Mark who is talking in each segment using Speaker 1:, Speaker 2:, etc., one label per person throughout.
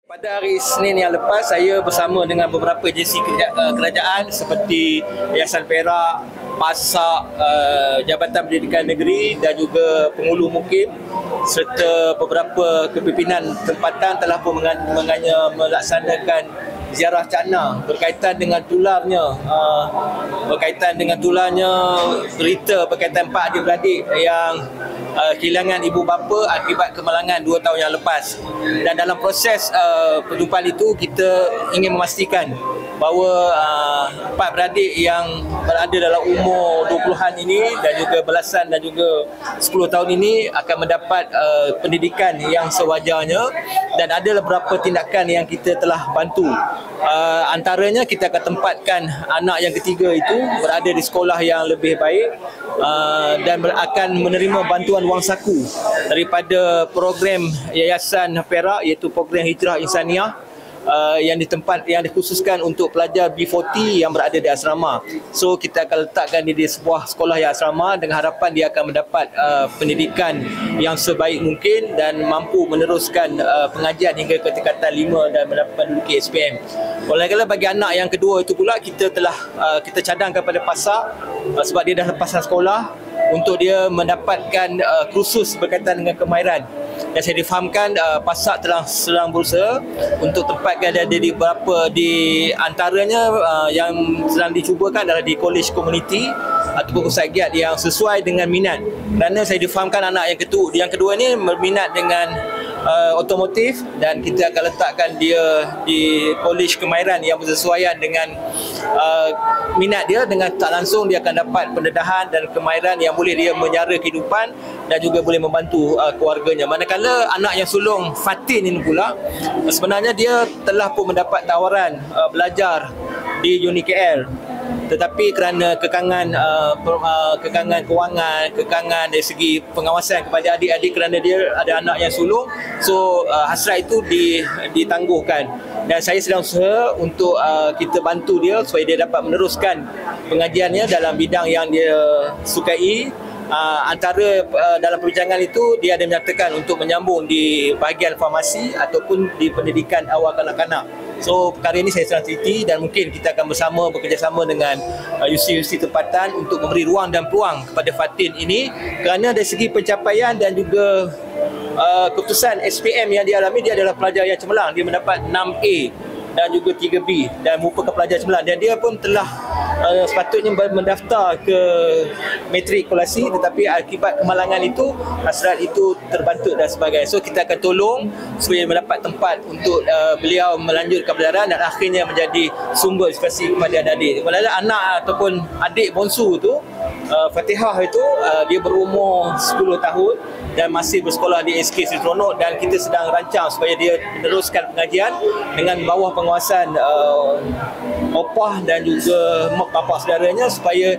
Speaker 1: Pada hari Isnin yang lepas, saya bersama dengan beberapa agensi kerajaan seperti Yayasan Perak, PASAK, Jabatan Pendidikan Negeri dan juga Pengulu Mukim serta beberapa kepimpinan tempatan telah pun melaksanakan ziarah cakna berkaitan dengan tularnya berita berkaitan 4 adik-beradik yang kehilangan ibu bapa akibat kemalangan 2 tahun yang lepas. Dan dalam proses perjumpaan itu, kita ingin memastikan bahawa 4 beradik yang berada dalam umur 20-an ini dan juga belasan dan juga 10 tahun ini akan mendapat pendidikan yang sewajarnya, dan ada beberapa tindakan yang kita telah bantu. Antaranya kita akan tempatkan anak yang ketiga itu berada di sekolah yang lebih baik dan akan menerima bantuan wang saku daripada program Yayasan Perak, iaitu program Hijrah Insaniah yang dikhususkan untuk pelajar B40 yang berada di asrama. So kita akan letakkan dia di sebuah sekolah yang asrama dengan harapan dia akan mendapat pendidikan yang sebaik mungkin dan mampu meneruskan pengajian hingga ke tingkatan 5 dan menduduki SPM. Oleh kerana bagi anak yang kedua itu pula, kita cadangkan pada PASAK sebab dia dah lepas sekolah untuk dia mendapatkan kursus berkaitan dengan kemahiran. Dan saya difahamkan PASAK telah sedang berusaha untuk tempatkan dia di beberapa di antaranya yang sedang dicubakan adalah di kolej komuniti ataupun pusat giat yang sesuai dengan minat. Kerana saya difahamkan anak yang kedua ni berminat dengan otomotif, dan kita akan letakkan dia di kolej kemahiran yang bersesuaian dengan minat dia. Dengan tak langsung dia akan dapat pendedahan dan kemahiran yang boleh dia menyara kehidupan dan juga boleh membantu keluarganya. Manakala anak yang sulung Fatin ini pula, sebenarnya dia telah pun mendapat tawaran belajar di UniKL, tetapi kerana kekangan kewangan, kekangan dari segi pengawasan kepada adik-adik kerana dia ada anak yang sulung, so hasrat itu ditangguhkan. Dan saya sedang usaha untuk kita bantu dia supaya dia dapat meneruskan pengajiannya dalam bidang yang dia sukai. Antara dalam perbincangan itu, dia ada menyatakan untuk menyambung di bahagian farmasi ataupun di pendidikan awal kanak-kanak. So perkara ini saya sedang teliti dan mungkin kita akan bekerjasama dengan universiti tempatan untuk memberi ruang dan peluang kepada Fatin ini, kerana dari segi pencapaian dan juga keputusan SPM yang dia alami, dia adalah pelajar yang cemerlang. Dia mendapat 6A dan juga 3B dan merupakan pelajar cemerlang, dan dia pun telah sepatutnya mendaftar ke matrikulasi, tetapi akibat kemalangan itu hasrat itu terbantuk dan sebagainya. So kita akan tolong supaya mendapat tempat untuk beliau melanjutkan pelajaran dan akhirnya menjadi sumber inspirasi kepada adik-adik. Walau anak ataupun adik bonsu tu, Fatihah itu, dia berumur 10 tahun dan masih bersekolah di SK Sri Seronok, dan kita sedang rancang supaya dia meneruskan pengajian dengan bawah pengawasan opah dan juga mak bapak saudaranya, supaya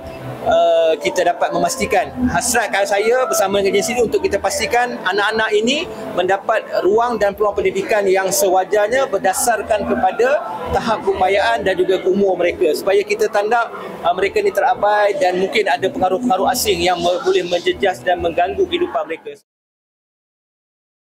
Speaker 1: kita dapat memastikan hasrat saya bersama dengan agensi ini untuk kita pastikan anak-anak ini mendapat ruang dan peluang pendidikan yang sewajarnya berdasarkan kepada tahap keupayaan dan juga umur mereka, supaya kita tanda mereka ni terabai dan mungkin ada pengaruh-pengaruh asing yang boleh menjejas dan mengganggu kehidupan mereka.